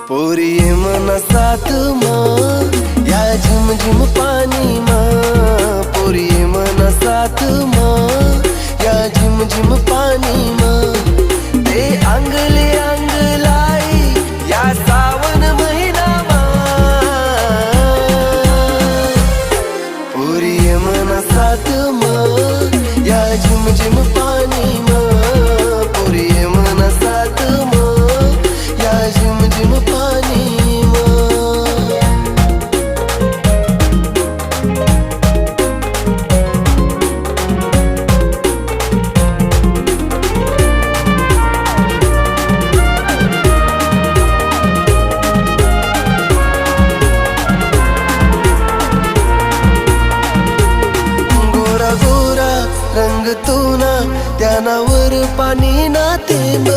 पोरी ये मना साथ माँ या झिम झिम पानी माँ। पोरी ये मना साथ माँ या झिम झिम पानी माँ। ते अंगले अंग लाई या सावन महिना माँ। पोरी ये मना साथ माँ या झिम झिम पानी माँ। पोरी ये मना साथ माँ या झिम झिम पानी माँ। गोरा गोरा रंग तू ना त्यानावर पाणी ना थेंब।